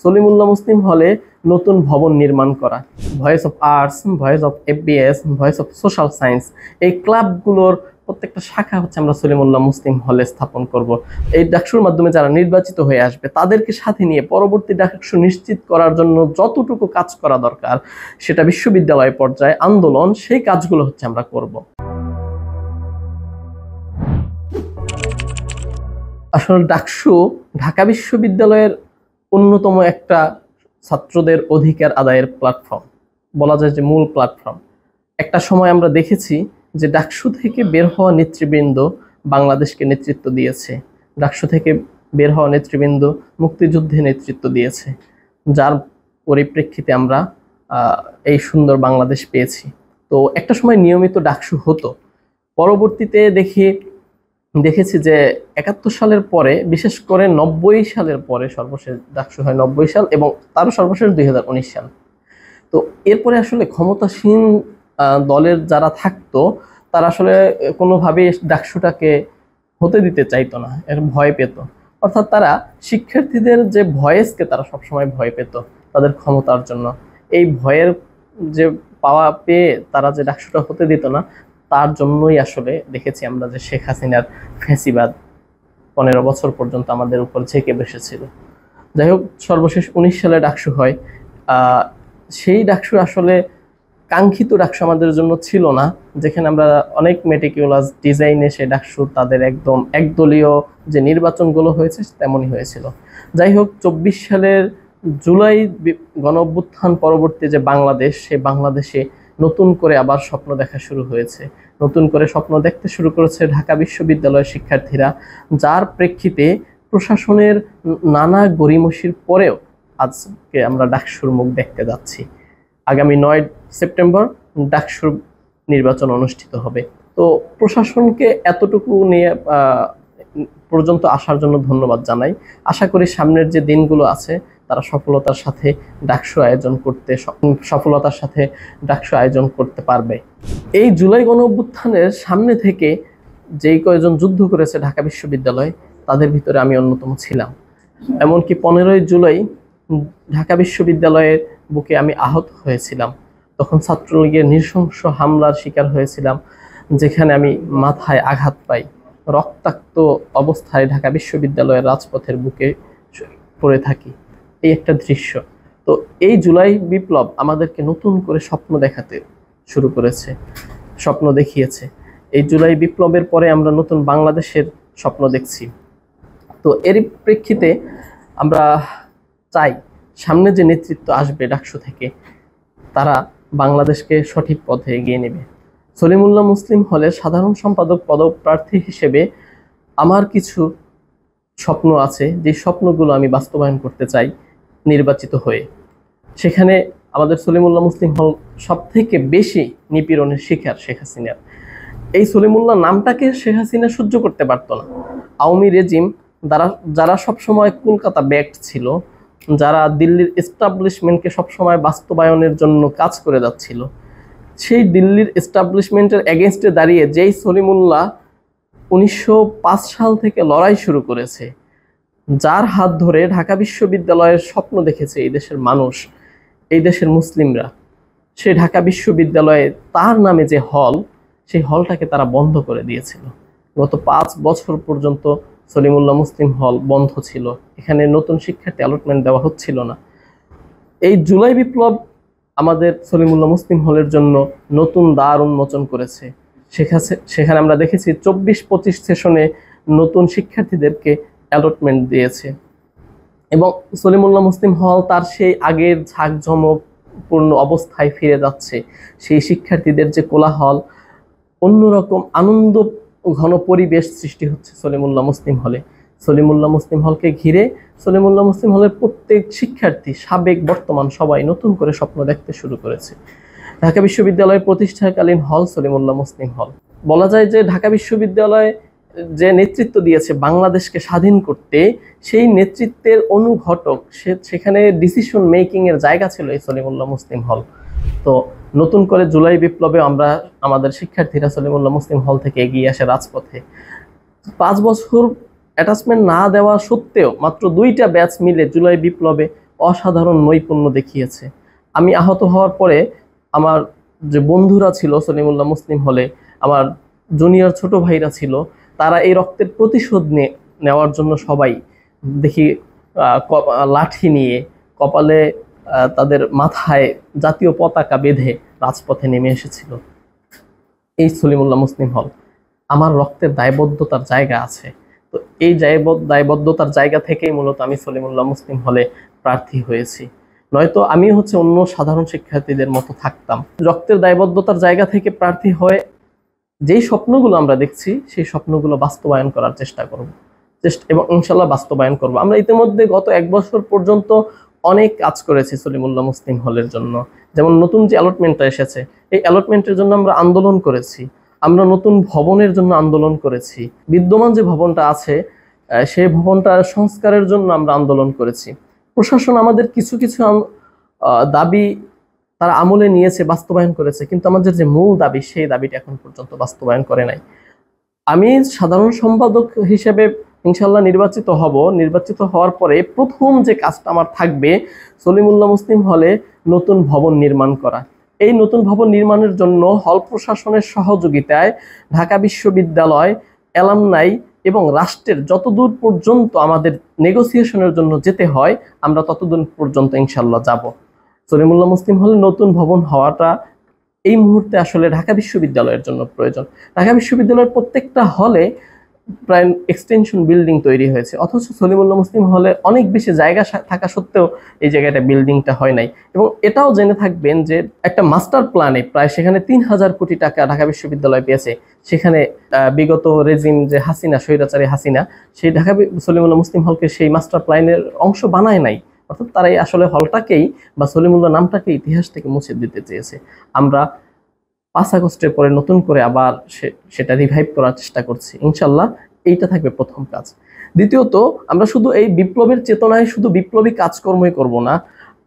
সলিমুল্লাহ মুসলিম হলে নতুন ভবন নির্মাণ করা, voice of arts, voice of FBS, voice of social science, এই ক্লাবগুলোর প্রত্যেকটা শাখা হচ্ছে আমরা সলিমুল্লাহ মুসলিম হলে স্থাপন করব। এই ডাকসুর মাধ্যমে যারা নির্বাচিত হয়ে আসবে তাদেরকে সাথে নিয়ে পরবর্তী ডাকসু নিশ্চিত করার জন্য যতটুকু কাজ করা দরকার, সেটা বিশ্ববিদ্যালয় পর্যায়ে আন্দোলন, সেই কাজগুলো হচ্ছে আমরা করব। আসলে ডাকসু ঢাকা বিশ্ববিদ্যালয়ের অন্যতম একটা ছাত্রদের অধিকার আদায়ের প্ল্যাটফর্ম, বলা যায় যে মূল প্ল্যাটফর্ম। একটা সময় আমরা দেখেছি যে ডাকসু থেকে বের হওয়া নেতৃবৃন্দ বাংলাদেশকে নেতৃত্ব দিয়েছে, ডাকসু থেকে বের হওয়া নেতৃবৃন্দ মুক্তিযুদ্ধে নেতৃত্ব দিয়েছে, যার পরিপ্রেক্ষিতে আমরা এই সুন্দর বাংলাদেশ পেয়েছি। তো একটা সময় নিয়মিত ডাকসু হতো, পরবর্তীতে দেখেছি যে 71 সালের পরে, বিশেষ করে 90 সালের পরে সর্বশেষ ডাকসু হয় 90 সাল, এবং তারও সর্বশেষ 2019 সাল। তো এরপরে আসলে ক্ষমতাসীন দলের যারা থাকতো তারা আসলে কোনোভাবেই ডাকসুটাকে হতে দিতে চাইতো না, এর ভয় পেত। অর্থাৎ তারা শিক্ষার্থীদের যে ভয়েসকে তারা সবসময় ভয় পেত তাদের ক্ষমতার জন্য। এই ভয়ের যে পাওয়া পেয়ে তারা যে ডাকসুটা হতে দিত না, তার জন্যই আসলে দেখেছি আমরা যে শেখ হাসিনার ফ্যাসিবাদ 15 বছর পর্যন্ত আমাদের উপর ঝেঁকে বসেছিল। যাই হোক, সর্বশেষ 19 সালে ডাকসু হয়। সেই ডাকসু আসলে কাঙ্ক্ষিত ডাকসু আমাদের জন্য ছিল না, যেখানে আমরা অনেক মেটিকিউলাস ডিজাইনে সে ডাকসু তাদের একদম একদলীয় যে নির্বাচনগুলো হয়েছে তেমনই হয়েছিল। যাই হোক, 24 সালের জুলাই গণ অভ্যুত্থান পরবর্তী যে বাংলাদেশ, সে বাংলাদেশে নতুন করে আবার স্বপ্ন দেখা শুরু হয়েছে, নতুন করে স্বপ্ন দেখতে শুরু করেছে ঢাকা বিশ্ববিদ্যালয়ের শিক্ষার্থীরা, যার প্রেক্ষিতে প্রশাসনের নানা গড়িমসির পরেও আজকে আমরা ডাকসুর মুখ দেখতে যাচ্ছি। আগামী 9 সেপ্টেম্বর ডাকসুর নির্বাচন অনুষ্ঠিত হবে। তো প্রশাসনকে এতটুকু নিয়ে পর্যন্ত আসার জন্য ধন্যবাদ জানাই। আশা করি সামনের যে দিনগুলো আছে তারা সফলতার সাথে ডাকসু আয়োজন করতে পারবে। এই জুলাই গণ অভ্যুত্থানের সামনে থেকে যেই কয়েকজন যুদ্ধ করেছে ঢাকা বিশ্ববিদ্যালয়, তাদের ভিতরে আমি অন্যতম ছিলাম। এমনকি 15ই জুলাই ঢাকা বিশ্ববিদ্যালয়ের বুকে আমি আহত হয়েছিলাম। তখন ছাত্রলীগের নৃশংস হামলার শিকার হয়েছিলাম, যেখানে আমি মাথায় আঘাত পাই, রক্তাক্ত অবস্থায় ঢাকা বিশ্ববিদ্যালয়ের রাজপথের বুকে পড়ে থাকি। এই একটা দৃশ্য। তো এই জুলাই বিপ্লব আমাদেরকে নতুন করে স্বপ্ন দেখাতে শুরু করেছে, স্বপ্ন দেখিয়েছে। এই জুলাই বিপ্লবের পরে আমরা নতুন বাংলাদেশের স্বপ্ন দেখছি। তো এর প্রেক্ষিতে আমরা চাই সামনে যে নেতৃত্ব আসবে ডাকসু থেকে, তারা বাংলাদেশকে সঠিক পথে এগিয়ে নেবে। সলিমুল্লাহ মুসলিম হলে সাধারণ সম্পাদক পদপ্রার্থী হিসেবে আমার কিছু স্বপ্ন আছে, যে স্বপ্নগুলো আমি বাস্তবায়ন করতে চাই নির্বাচিত হয়ে। সেখানে আমাদের সলিমুল্লাহ মুসলিম হল সবথেকে বেশি নিপীড়নের শিকার শেখ হাসিনার। এই সলিমুল্লাহ নামটাকে শেখ হাসিনা সহ্য করতে পারত না। আওয়ামী রেজিম যারা সবসময় কলকাতা ব্যাক্ট ছিল, যারা দিল্লির এস্টাবলিশমেন্টকে সবসময় বাস্তবায়নের জন্য কাজ করে যাচ্ছিল, সেই দিল্লির এস্টাবলিশমেন্টের এগেনস্টে দাঁড়িয়ে যেই সলিমুল্লাহ 1905 সাল থেকে লড়াই শুরু করেছে, যার হাত ধরে ঢাকা বিশ্ববিদ্যালয়ের স্বপ্ন দেখেছে এই দেশের মানুষ, এই দেশের মুসলিমরা, সেই ঢাকা বিশ্ববিদ্যালয়ে তার নামে যে হল, সেই হলটাকে তারা বন্ধ করে দিয়েছিল। গত 5 বছর পর্যন্ত সলিমুল্লাহ মুসলিম হল বন্ধ ছিল, এখানে নতুন শিক্ষার্থী অ্যালটমেন্ট দেওয়া হচ্ছিল না। এই জুলাই বিপ্লব আমাদের সলিমুল্লাহ মুসলিম হলের জন্য নতুন দ্বার উন্মোচন করেছে। সেখানে আমরা দেখেছি 24-25 সেশনে নতুন শিক্ষার্থীদেরকে অ্যালটমেন্ট দিয়েছে, এবং সলিমুল্লাহ মুসলিম হল তার সেই আগের ঝাঁকঝমকপূর্ণ অবস্থায় ফিরে যাচ্ছে। সেই শিক্ষার্থীদের যে কোলাহল, অন্যরকম আনন্দ ঘন পরিবেশ সৃষ্টি হচ্ছে সলিমুল্লাহ মুসলিম হলে। সলিমুল্লাহ মুসলিম হলকে ঘিরে সলিমুল্লাহ মুসলিম হলের প্রত্যেক শিক্ষার্থী, সাবেক বর্তমান, সবাই নতুন করে স্বপ্ন দেখতে শুরু করেছে। ঢাকা বিশ্ববিদ্যালয়ের প্রতিষ্ঠাকালীন হল সলিমুল্লাহ মুসলিম হল। বলা যায় যে ঢাকা বিশ্ববিদ্যালয় যে নেতৃত্ব দিয়েছে বাংলাদেশকে স্বাধীন করতে, সেই নেতৃত্বের অনুঘটক, সেখানে ডিসিশন মেকিং এর জায়গা ছিল এই সলিমুল্লাহ মুসলিম হল। তো নতুন করে জুলাই বিপ্লবে আমরা আমাদের শিক্ষার্থীরা সলিমুল্লাহ মুসলিম হল থেকে এগিয়ে আসে রাজপথে। 5 বছর অ্যাটাচমেন্ট না দেওয়া সত্ত্বেও মাত্র 2টা ব্যাচ মিলে জুলাই বিপ্লবে অসাধারণ নৈপুণ্য দেখিয়েছে। আমি আহত হওয়ার পরে আমার যে বন্ধুরা ছিল সলিমুল্লাহ মুসলিম হলে, আমার জুনিয়র ছোট ভাইরা ছিল, তারা এই রক্তের প্রতিশোধ নেওয়ার জন্য সবাই দেখি লাঠি নিয়ে কপালে তাদের মাথায় জাতীয় পতাকা বেঁধে রাজপথে নেমে এসেছিল। এই সলিমুল্লাহ মুসলিম হল আমার রক্তের দায়বদ্ধতার জায়গা আছে। তো এই দায়বদ্ধতার জায়গা থেকেই মূলত আমি সলিমুল্লাহ মুসলিম হলে প্রার্থী হয়েছি, নয়তো আমি অন্য সাধারণ শিক্ষার্থীদের মতো থাকতাম। রক্তের দায়বদ্ধতার জায়গা থেকে প্রার্থী হয়ে যেই স্বপ্নগুলো আমরা দেখছি সেই স্বপ্নগুলো বাস্তবায়ন করার চেষ্টা করব এবং ইনশাল্লাহ বাস্তবায়ন করব। আমরা ইতিমধ্যে গত 1 বছর পর্যন্ত অনেক কাজ করেছি সলিমুল্লাহ মুসলিম হলের জন্য। যেমন নতুন যে অ্যালটমেন্টটা এসেছে, এই অ্যালটমেন্টের জন্য আমরা আন্দোলন করেছি, আমরা নতুন ভবনের জন্য আন্দোলন করেছি, বিদ্যমান যে ভবনটা আছে সেই ভবনটা সংস্কারের জন্য আমরা আন্দোলন করেছি। প্রশাসন আমাদের কিছু কিছু দাবি তারা আমলে নিয়েছে, বাস্তবায়ন করেছে, কিন্তু আমাদের যে মূল দাবি সেই দাবিটা এখন পর্যন্ত বাস্তবায়ন করে নাই। আমি সাধারণ সম্পাদক হিসেবে ইনশাল্লাহ নির্বাচিত হব। নির্বাচিত হওয়ার পরে প্রথম যে কাজটা আমার থাকবে সলিমুল্লাহ মুসলিম হলে নতুন ভবন নির্মাণ করা। এই নতুন ভবন নির্মাণের জন্য হল প্রশাসনের সহযোগিতায় ঢাকা বিশ্ববিদ্যালয়, অ্যালামনাই এবং রাষ্ট্রের যতদূর পর্যন্ত আমাদের নেগোসিয়েশনের জন্য যেতে হয় আমরা ততদূর পর্যন্ত ইনশাল্লাহ যাব। সলিমুল্লাহ মুসলিম হলে নতুন ভবন হওয়াটা এই মুহূর্তে আসলে ঢাকা বিশ্ববিদ্যালয়ের জন্য প্রয়োজন। ঢাকা বিশ্ববিদ্যালয়ের প্রত্যেকটা হলে প্রায় এক্সটেনশন বিল্ডিং তৈরি হয়েছে, অথচ সলিমুল্লাহ মুসলিম হলে অনেক বেশি জায়গা থাকা সত্ত্বেও এই জায়গাটা বিল্ডিংটা হয় নাই। এবং এটাও জেনে থাকবেন যে একটা মাস্টার প্ল্যানে প্রায় সেখানে 3000 কোটি টাকা ঢাকা বিশ্ববিদ্যালয় পেয়েছে। সেখানে বিগত রেজিম যে হাসিনা, স্বৈরাচারী হাসিনা, সেই ঢাকা সলিমুল্লাহ মুসলিম হলকে সেই মাস্টার প্ল্যানের অংশ বানায় নাই। অর্থাৎ তারাই আসলে হলটাকেই বা সলিমুল্লাহ নামটাকে ইতিহাস থেকে মুছে দিতে চেয়েছে। আমরা 5 আগস্টের পরে নতুন করে আবার সেটা রিভাইভ করার চেষ্টা করছি। ইনশাল্লাহ এইটা থাকবে প্রথম কাজ। দ্বিতীয়ত, আমরা শুধু এই বিপ্লবের চেতনায় শুধু বিপ্লবী কাজকর্মই করব না,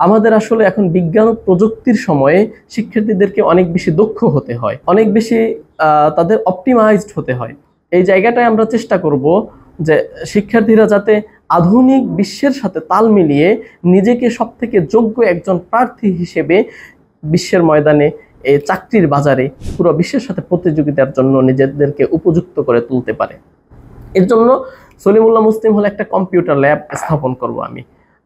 আমাদের আসলে এখন বিজ্ঞান ও প্রযুক্তির সময়ে শিক্ষার্থীদেরকে অনেক বেশি দক্ষ হতে হয়, অনেক বেশি তাদের অপটিমাইজড হতে হয়। এই জায়গাটায় আমরা চেষ্টা করব যে শিক্ষার্থীরা যাতে আধুনিক বিশ্বের সাথে তাল মিলিয়ে নিজেকে সবথেকে যোগ্য একজন প্রার্থী হিসেবে বিশ্বের ময়দানে, এই চাকরির বাজারে পুরো বিশ্বের সাথে প্রতিযোগিতার জন্য নিজেদেরকে উপযুক্ত করে তুলতে পারে। এর জন্য সলিমুল্লাহ মুসলিম হলে একটা কম্পিউটার ল্যাব স্থাপন করব।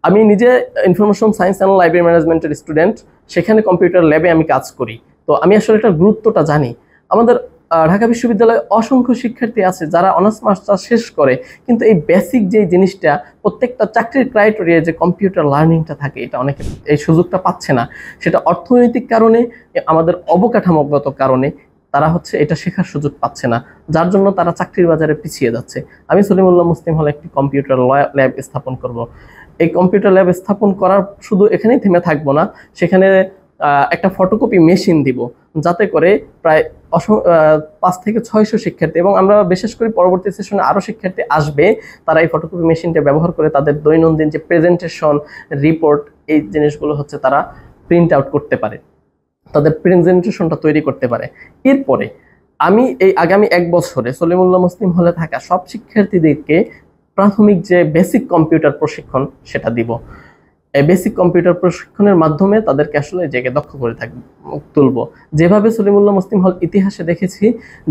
আমি নিজে ইনফরমেশন সায়েন্স অ্যান্ড লাইব্রেরি ম্যানেজমেন্টের স্টুডেন্ট, সেখানে কম্পিউটার ল্যাবে আমি কাজ করি। তো আমি আসলে এটার গুরুত্বটা জানি। আমাদের ঢাকা বিশ্ববিদ্যালয়ে অসংখ্য শিক্ষার্থী আছে যারা অনার্স মাস্টার্স শেষ করে, কিন্তু এই বেসিক যে জিনিসটা প্রত্যেকটা চাকরির ক্রাইটেরিয়া যে কম্পিউটার লার্নিংটা থাকে, এটা অনেকে এই সুযোগটা পাচ্ছে না। সেটা অর্থনৈতিক কারণে, আমাদের অবকাঠামোগত কারণে তারা এটা শেখার সুযোগ পাচ্ছে না, যার জন্য তারা চাকরির বাজারে পিছিয়ে যাচ্ছে। আমি সলিমুল্লাহ মুসলিম হলে একটি কম্পিউটার ল্যাব স্থাপন করব। এই কম্পিউটার ল্যাব স্থাপন করার শুধু এখানেই থেমে থাকবো না, সেখানে একটা ফটোকপি মেশিন দিব, যাতে করে প্রায় 5 থেকে 600 শিক্ষার্থী, এবং আমরা বিশেষ করে পরবর্তী সেশনে আরও শিক্ষার্থী আসবে, তারা এই ফটোকপি মেশিনটা ব্যবহার করে তাদের দৈনন্দিন যে প্রেজেন্টেশন, রিপোর্ট, এই জিনিসগুলো তারা প্রিন্ট আউট করতে পারে, তাদের প্রেজেন্টেশনটা তৈরি করতে পারে। এরপরে আমি এই আগামী 1 বছরে সলিমুল্লাহ মুসলিম হলে থাকা সব শিক্ষার্থীদেরকে প্রাথমিক যে বেসিক কম্পিউটার প্রশিক্ষণ সেটা দিব। এই বেসিক কম্পিউটার প্রশিক্ষণের মাধ্যমে তাদেরকে আসলে জায়গায় দক্ষ করে তুলবো। যেভাবে সলিমুল্লাহ মুসলিম হল ইতিহাসে দেখেছি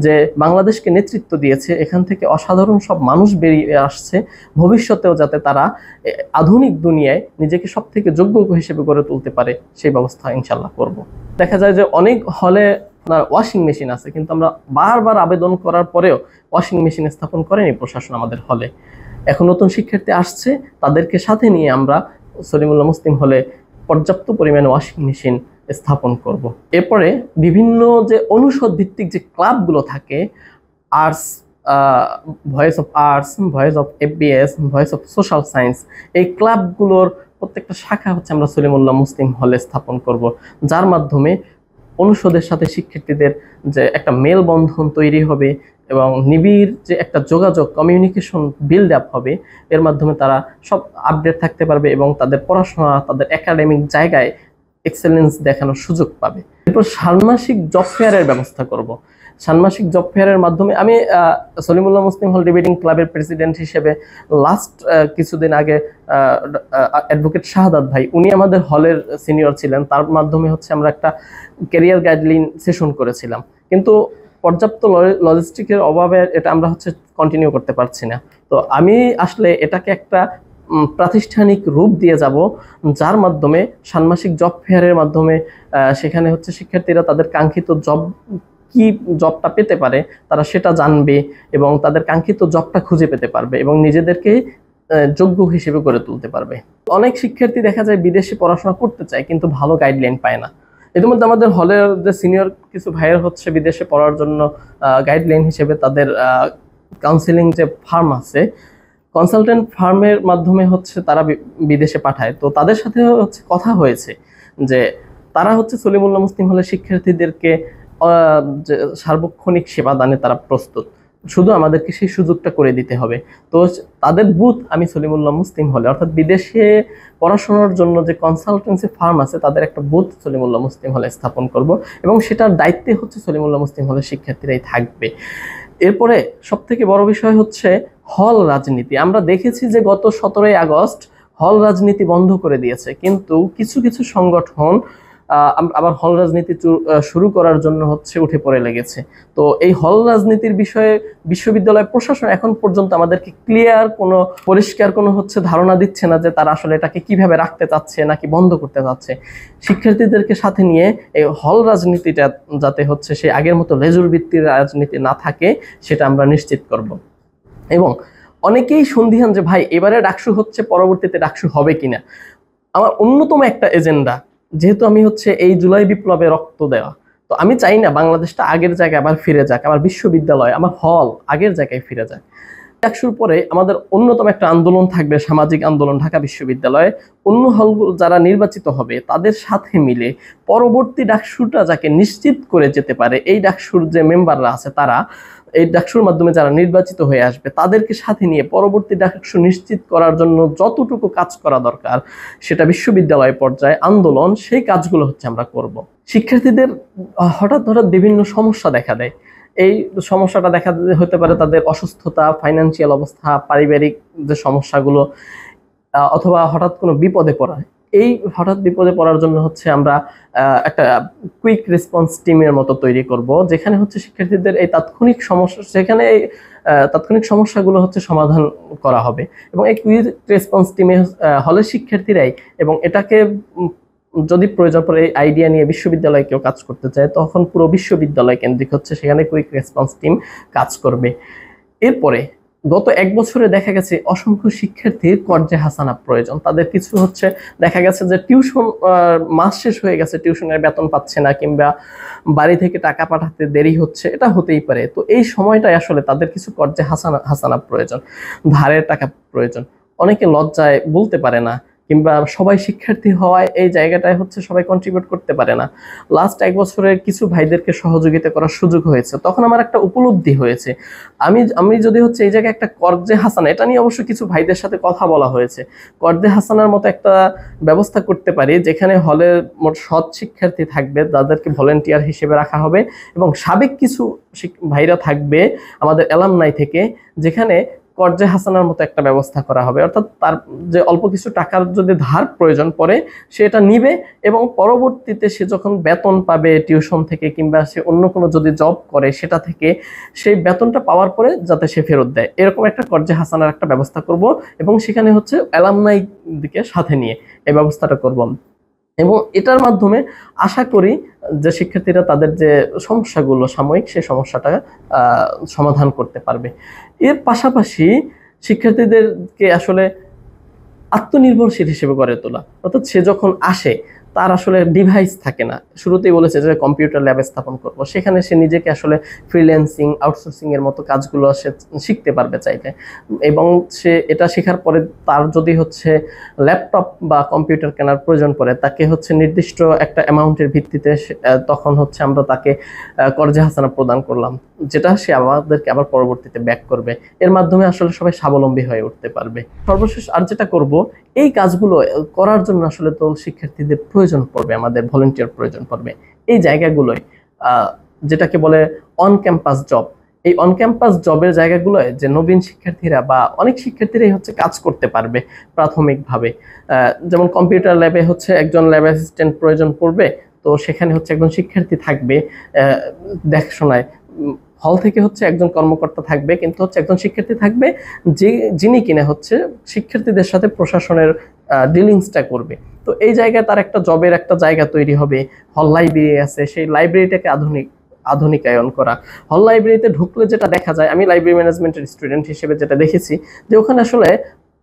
যে বাংলাদেশকে নেতৃত্ব দিয়েছে, এখান থেকে অসাধারণ সব মানুষ বেরিয়ে আসছে, ভবিষ্যতেও যাতে তারা আধুনিক দুনিয়ায় নিজেকে সব থেকে যোগ্য হিসেবে গড়ে তুলতে পারে সেই ব্যবস্থা ইনশাল্লাহ করব। দেখা যায় যে অনেক হলে আপনার ওয়াশিং মেশিন আছে, কিন্তু আমরা বারবার আবেদন করার পরেও ওয়াশিং মেশিন স্থাপন করেনি প্রশাসন আমাদের হলে। এখন নতুন শিক্ষার্থী আসছে, তাদেরকে সাথে নিয়ে আমরা সলিমুল্লাহ মুসলিম হলে পর্যাপ্ত পরিমাণে ওয়াশিং মেশিন স্থাপন করব। এরপরে বিভিন্ন যে অনুষদ ভিত্তিক যে ক্লাবগুলো থাকে, arts, voice of arts, voice of FBS, voice of social science, এই ক্লাবগুলোর প্রত্যেকটা শাখা আমরা সলিমুল্লাহ মুসলিম হলে স্থাপন করব, যার মাধ্যমে অনুষদের সাথে শিক্ষার্থীদের যে একটা মেলবন্ধন তৈরি হবে এবং নিবিড় যে একটা যোগাযোগ, কমিউনিকেশন বিল্ড আপ হবে, এর মাধ্যমে তারা সব আপডেট থাকতে পারবে এবং তাদের পড়াশোনা, তাদের একাডেমিক জায়গায় এক্সেলেন্স দেখানোর সুযোগ পাবে। এরপর ষান্মাসিক জব ফেয়ারের ব্যবস্থা করব। ষান্মাসিক জব ফেয়ারের মাধ্যমে আমি সলিমুল্লাহ মুসলিম হল ডিবেটিং ক্লাবের প্রেসিডেন্ট হিসেবে লাস্ট কিছুদিন আগে অ্যাডভোকেট শাহাদাত ভাই, উনি আমাদের হলের সিনিয়র ছিলেন, তার মাধ্যমে হচ্ছে আমরা একটা ক্যারিয়ার গাইডলাইন সেশন করেছিলাম, কিন্তু পর্যাপ্ত লজিস্টিকের অভাবে এটা আমরা হচ্ছে কন্টিনিউ করতে পারছি না। তো আমি আসলে এটাকে একটা প্রাতিষ্ঠানিক রূপ দিয়ে যাব, যার মাধ্যমে ষান্মাসিক জব ফেয়ারের মাধ্যমে সেখানে হচ্ছে শিক্ষার্থীরা তাদের কাঙ্ক্ষিত জব কি জবটা পেতে পারে তারা সেটা জানবে এবং তাদের কাঙ্ক্ষিত জবটা খুঁজে পেতে পারবে এবং নিজেদেরকে যোগ্য হিসেবে গড়ে তুলতে পারবে। অনেক শিক্ষার্থী দেখা যায় বিদেশে পড়াশোনা করতে চায় কিন্তু ভালো গাইডলাইন পায় না। ইতিমধ্যে আমাদের হলের যে সিনিয়র কিছু ভাইয়ের হচ্ছে বিদেশে পড়ার জন্য গাইডলাইন হিসেবে তাদের কাউন্সিলিং যে ফার্ম আছে, কনসালটেন্ট ফার্মের মাধ্যমে হচ্ছে তারা বিদেশে পাঠায়। তো তাদের সাথে হচ্ছে কথা হয়েছে যে তারা হচ্ছে সলিমুল্লাহ মুসলিম হলের শিক্ষার্থীদেরকে যে সার্বক্ষণিক সেবা দানে তারা প্রস্তুত, শুধু আমাদেরকে সেই সুযোগটা করে দিতে হবে। তো তাদের বুথ আমি সলিমুল্লাহ মুসলিম হলে, অর্থাৎ বিদেশে পড়াশোনার জন্য যে কনসালটেন্সি ফার্ম আছে তাদের একটা বুথ সলিমুল্লাহ মুসলিম হলে স্থাপন করব এবং সেটার দায়িত্বে হচ্ছে সলিমুল্লাহ মুসলিম হলের শিক্ষার্থীরাই থাকবে। এরপরে সব থেকে বড় বিষয় হচ্ছে হল রাজনীতি। আমরা দেখেছি যে গত 17ই আগস্ট হল রাজনীতি বন্ধ করে দিয়েছে, কিন্তু কিছু কিছু সংগঠন আবার হল রাজনীতি শুরু করার জন্য হচ্ছে উঠে পড়ে লেগেছে। তো এই হল রাজনীতির বিষয়ে বিশ্ববিদ্যালয় প্রশাসন এখন পর্যন্ত আমাদেরকে ক্লিয়ার কোনো পরিষ্কার কোনো হচ্ছে ধারণা দিচ্ছে না যে তারা আসলে এটাকে কিভাবে রাখতে চাচ্ছে নাকি বন্ধ করতে চাচ্ছে। শিক্ষার্থীদেরকে সাথে নিয়ে এই হল রাজনীতিটা যাতে হচ্ছে সেই আগের মতো লেজুর ভিত্তির রাজনীতি না থাকে সেটা আমরা নিশ্চিত করব। এবং অনেকেই সন্দিহান যে ভাই এবারে ডাকসু হচ্ছে, পরবর্তীতে ডাকসু হবে কিনা। আমার অন্যতম একটা এজেন্ডা, যেহেতু আমি হচ্ছে এই জুলাই বিপ্লবে রক্ত দেওয়া, তো আমি চাই না বাংলাদেশটা আগের জায়গায় আবার ফিরে যাক, আমার বিশ্ববিদ্যালয় আমার হল আগের জায়গায় ফিরে যাক। ডাকসুর পরে আমাদের অন্যতম একটা আন্দোলন থাকবে, সামাজিক আন্দোলন। ঢাকা বিশ্ববিদ্যালয়ে অন্য হলগুলো যারা নির্বাচিত হবে তাদের সাথে মিলে পরবর্তী ডাকসুটা যাকে নিশ্চিত করে যেতে পারে, এই ডাকসুর যে মেম্বাররা আছে তারা এই ডাকসুর মাধ্যমে যারা নির্বাচিত হয়ে আসবে তাদেরকে সাথে নিয়ে পরবর্তী ডাকসু নিশ্চিত করার জন্য যতটুকু কাজ করা দরকার সেটা বিশ্ববিদ্যালয় পর্যায়ে আন্দোলন, সেই কাজগুলো হচ্ছে আমরা করব। শিক্ষার্থীদের হঠাৎ বিভিন্ন সমস্যা দেখা দেয়। এই সমস্যাটা দেখা হতে পারে তাদের অসুস্থতা, ফাইন্যান্সিয়াল অবস্থা, পারিবারিক যে সমস্যাগুলো, অথবা হঠাৎ কোনো বিপদে পড়া। এই হঠাৎ বিপদে পড়ার জন্য হচ্ছে আমরা একটা কুইক রেসপন্স টিমের মতো তৈরি করব, যেখানে হচ্ছে শিক্ষার্থীদের এই তাৎক্ষণিক সমস্যা, সেখানে এই তাৎক্ষণিক সমস্যাগুলো হচ্ছে সমাধান করা হবে। এবং এই কুইক রেসপন্স টিমে হলের শিক্ষার্থীরাই, এবং এটাকে যদি প্রয়োজন পড়ে এই আইডিয়া নিয়ে বিশ্ববিদ্যালয়ে কেউ কাজ করতে চায় তখন পুরো বিশ্ববিদ্যালয় কেন্দ্রিক হচ্ছে সেখানে কুইক রেসপন্স টিম কাজ করবে। এরপরে গত 1 বছরে দেখা গেছে অসংখ্য শিক্ষার্থীর কর্জে হাসানা প্রয়োজন। তাদের কিছু হচ্ছে দেখা গেছে যে টিউশন মাস শেষ হয়ে গেছে, টিউশনের বেতন পাচ্ছে না, কিংবা বাড়ি থেকে টাকা পাঠাতে দেরি হচ্ছে, এটা হতেই পারে। তো এই সময়টাই আসলে তাদের কিছু কর্জে হাসানা প্রয়োজন, ধারের টাকা প্রয়োজন। অনেকে লজ্জায় বলতে পারে না, কিংবা সবাই শিক্ষার্থী হওয়ায় এই জায়গাটায় হচ্ছে সবাই কন্ট্রিবিউট করতে পারে না। লাস্ট 1 বছরে কিছু ভাইদেরকে সহযোগিতা করার সুযোগ হয়েছে, তখন আমার একটা উপলব্ধি হয়েছে, আমি যদি হচ্ছে এই জায়গায় একটা কর্জে হাসানা, এটা নিয়ে অবশ্য কিছু ভাইদের সাথে কথা বলা হয়েছে, কর্জে হাসানার মতো একটা ব্যবস্থা করতে পারি, যেখানে হলে মোট সৎ শিক্ষার্থী থাকবে, যাদেরকে ভলেন্টিয়ার হিসেবে রাখা হবে, এবং সাবেক কিছু ভাইরা থাকবে আমাদের অ্যালামনাই থেকে, যেখানে কর্জে হাসানার মতো একটা ব্যবস্থা করা হবে। অর্থাৎ তার যে অল্প কিছু টাকার যদি ধার প্রয়োজন পড়ে সে এটা নিবে, এবং পরবর্তীতে সে যখন বেতন পাবে টিউশন থেকে, কিংবা সে অন্য কোনো যদি জব করে সেটা থেকে, সেই বেতনটা পাওয়ার পরে যাতে সে ফেরত দেয়, এরকম একটা কর্জে হাসানার একটা ব্যবস্থা করব। এবং সেখানে হচ্ছে অ্যালামনাই দিকে সাথে নিয়ে এই ব্যবস্থাটা করব। এবং এটার মাধ্যমে আশা করি যে শিক্ষার্থীরা তাদের যে সমস্যাগুলো সাময়িক, সেই সমস্যাটা সমাধান করতে পারবে। এর পাশাপাশি শিক্ষার্থীদেরকে আসলে আত্মনির্ভরশীল হিসেবে গড়ে তোলা, অর্থাৎ সে যখন আসে তার আসলে ডিভাইস থাকে না। শুরুতেই বলেছে যে কম্পিউটার ল্যাব স্থাপন করব, সেখানে সে নিজেকে আসলে ফ্রিল্যান্সিং, আউটসোর্সিং এর মতো কাজগুলো সে শিখতে পারবে চাইলে। এবং সে এটা শেখার পরে তার যদি হচ্ছে ল্যাপটপ বা কম্পিউটার কেনার প্রয়োজন পড়ে, তাকে হচ্ছে নির্দিষ্ট একটা অ্যামাউন্টের ভিত্তিতে তখন হচ্ছে আমরা তাকে কর্জে হাসানা প্রদান করলাম, যেটা সে আমাদেরকে আবার পরবর্তীতে ব্যাক করবে। এর মাধ্যমে আসলে সবাই স্বাবলম্বী হয়ে উঠতে পারবে। সর্বশেষ আর যেটা করব, এই কাজগুলো করার জন্য আসলে তো শিক্ষার্থীদের প্রয়োজন পড়বে, আমাদের ভলেন্টিয়ার প্রয়োজন পড়বে। এই জায়গাগুলোয় যেটাকে বলে অন ক্যাম্পাস জব। এই অন ক্যাম্পাস জবের জায়গাগুলোয় যে নবীন শিক্ষার্থীরা বা অনেক শিক্ষার্থীরাই হচ্ছে কাজ করতে পারবে প্রাথমিকভাবে। যেমন কম্পিউটার ল্যাবে হচ্ছে একজন ল্যাব অ্যাসিস্ট্যান্ট প্রয়োজন পড়বে, তো সেখানে হচ্ছে একজন শিক্ষার্থী থাকবে দেখাশোনায়। হল থেকে হচ্ছে একজন কর্মকর্তা থাকবে, কিন্তু হচ্ছে একজন শিক্ষার্থী থাকবে যিনি কিনা হচ্ছে শিক্ষার্থীদের সাথে প্রশাসনের ডিলিংসটা করবে। তো এই জায়গায় তার একটা জবের একটা জায়গা তৈরি হবে। হল লাইব্রেরি আছে, সেই লাইব্রেরিটাকে আধুনিকায়ন করা। হল লাইব্রেরিতে ঢুকলে যেটা দেখা যায়, আমি লাইব্রেরি ম্যানেজমেন্টের স্টুডেন্ট হিসেবে যেটা দেখেছি, যে ওখানে আসলে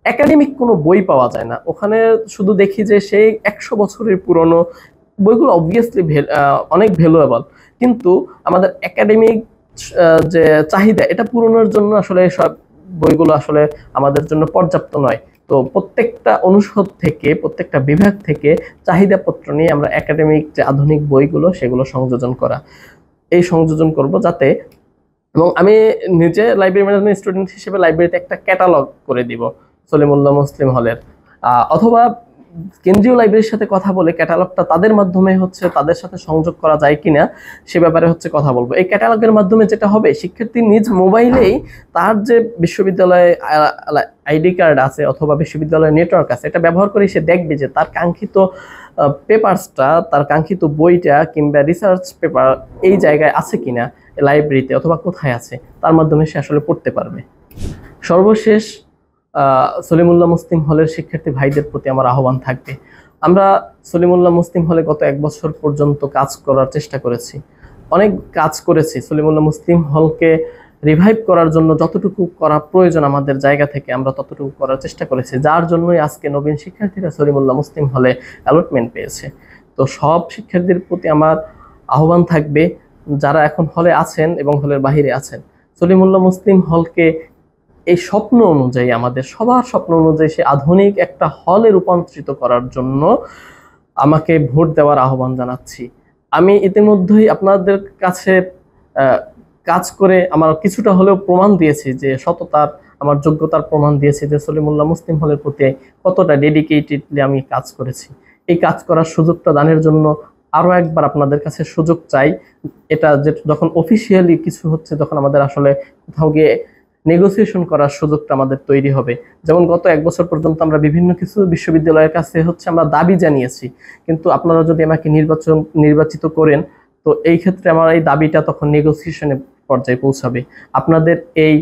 একাডেমিক কোনো বই পাওয়া যায় না। ওখানে শুধু দেখি যে সেই 100 বছরের পুরনো বইগুলো অবভিয়াসলি অনেক ভ্যালুয়েবল, কিন্তু আমাদের একাডেমিক যে চাহিদা এটা পূরণের জন্য আসলে সব বইগুলো আসলে আমাদের জন্য পর্যাপ্ত নয়। তো প্রত্যেকটা অনুষদ থেকে, প্রত্যেকটা বিভাগ থেকে চাহিদাপত্র নিয়ে আমরা একাডেমিক যে আধুনিক বইগুলো সেগুলো সংযোজন করা, এই সংযোজন করব যাতে, এবং আমি নিজে লাইব্রেরি ম্যানেজমেন্ট স্টুডেন্ট হিসেবে লাইব্রেরিতে একটা ক্যাটালগ করে দিব সলিমুল্লাহ মুসলিম হলের, অথবা কেন্দ্রীয় লাইব্রেরির সাথে কথা বলে ক্যাটালগটা তাদের মাধ্যমে হচ্ছে তাদের সাথে সংযোগ করা যায় কিনা সে ব্যাপারে হচ্ছে কথা বলবো। এই ক্যাটালগের মাধ্যমে যেটা হবে, শিক্ষার্থী নিজ মোবাইলেই তার যে বিশ্ববিদ্যালয়ে আইডি কার্ড আছে অথবা বিশ্ববিদ্যালয়ের নেটওয়ার্ক আছে, এটা ব্যবহার করে সে দেখবে যে তার কাঙ্ক্ষিত পেপারসটা, তার কাঙ্ক্ষিত বইটা কিংবা রিসার্চ পেপার এই জায়গায় আছে কিনা লাইব্রেরিতে, অথবা কোথায় আছে, তার মাধ্যমে সে আসলে পড়তে পারবে। সর্বশেষ সলিমুল্লাহ মুসলিম হলের শিক্ষার্থী ভাইদের প্রতি আমার আহ্বান থাকবে, আমরা সলিমুল্লাহ মুসলিম হলে গত 1 বছর পর্যন্ত কাজ করার চেষ্টা করেছি, অনেক কাজ করেছি। সলিমুল্লাহ মুসলিম হলকে রিভাইভ করার জন্য যতটুকু করা প্রয়োজন আমাদের জায়গা থেকে আমরা ততটুকু করার চেষ্টা করেছি, যার জন্যই আজকে নবীন শিক্ষার্থীরা সলিমুল্লাহ মুসলিম হলে অ্যালটমেন্ট পেয়েছে। তো সব শিক্ষার্থীদের প্রতি আমার আহ্বান থাকবে, যারা এখন হলে আছেন এবং হলের বাহিরে আছেন, সলিমুল্লাহ মুসলিম হলকে এই স্বপ্ন অনুযায়ী, আমাদের সবার স্বপ্ন অনুযায়ী সে আধুনিক একটা হলে রূপান্তরিত করার জন্য আমাকে ভোট দেওয়ার আহ্বান জানাচ্ছি। আমি ইতিমধ্যেই আপনাদের কাছে কাজ করে আমার কিছুটা হলেও প্রমাণ দিয়েছি যে সততার, আমার যোগ্যতার প্রমাণ দিয়েছি যে সলিমুল্লাহ মুসলিম হলের প্রতি কতটা ডেডিকেটেডলি আমি কাজ করেছি। এই কাজ করার সুযোগটা দানের জন্য আরও একবার আপনাদের কাছে সুযোগ চাই। এটা যে যখন অফিসিয়ালি কিছু হচ্ছে, তখন আমাদের আসলে কোথাও গিয়ে নেগোসিয়েশন করার সুযোগটা আমাদের তৈরি হবে। যেমন গত 1 বছর পর্যন্ত আমরা বিভিন্ন কিছু বিশ্ববিদ্যালয়ের কাছে হচ্ছে আমরা দাবি জানিয়েছি, কিন্তু আপনারা যদি আমাকে নির্বাচিত করেন, তো এই ক্ষেত্রে আমার এই দাবিটা তখন নেগোসিয়েশনের পর্যায়ে পৌঁছাবে। আপনাদের এই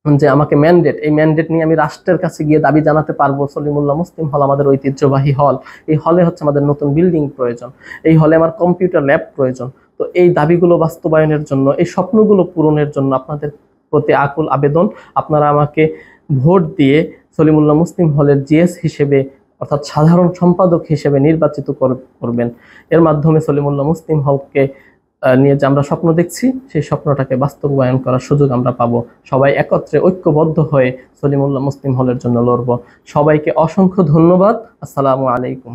যে আমাকে ম্যান্ডেট, এই ম্যান্ডেট নিয়ে আমি রাষ্ট্রের কাছে গিয়ে দাবি জানাতে পারবো সলিমুল্লাহ মুসলিম হল আমাদের ঐতিহ্যবাহী হল, এই হলে হচ্ছে আমাদের নতুন বিল্ডিং প্রয়োজন, এই হলে আমার কম্পিউটার ল্যাব প্রয়োজন। তো এই দাবিগুলো বাস্তবায়নের জন্য, এই স্বপ্নগুলো পূরণের জন্য আপনাদের প্রতি আকুল আবেদন, আপনারা আমাকে ভোট দিয়ে সলিমুল্লাহ মুসলিম হলের জিএস হিসেবে, অর্থাৎ সাধারণ সম্পাদক হিসেবে নির্বাচিত করবেন। এর মাধ্যমে সলিমুল্লাহ মুসলিম হলকে নিয়ে যে আমরা স্বপ্ন দেখছি, সেই স্বপ্নটাকে বাস্তবায়ন করার সুযোগ আমরা পাবো। সবাই একত্রে ঐক্যবদ্ধ হয়ে সলিমুল্লাহ মুসলিম হলের জন্য লড়ব। সবাইকে অসংখ্য ধন্যবাদ। আসসালামু আলাইকুম।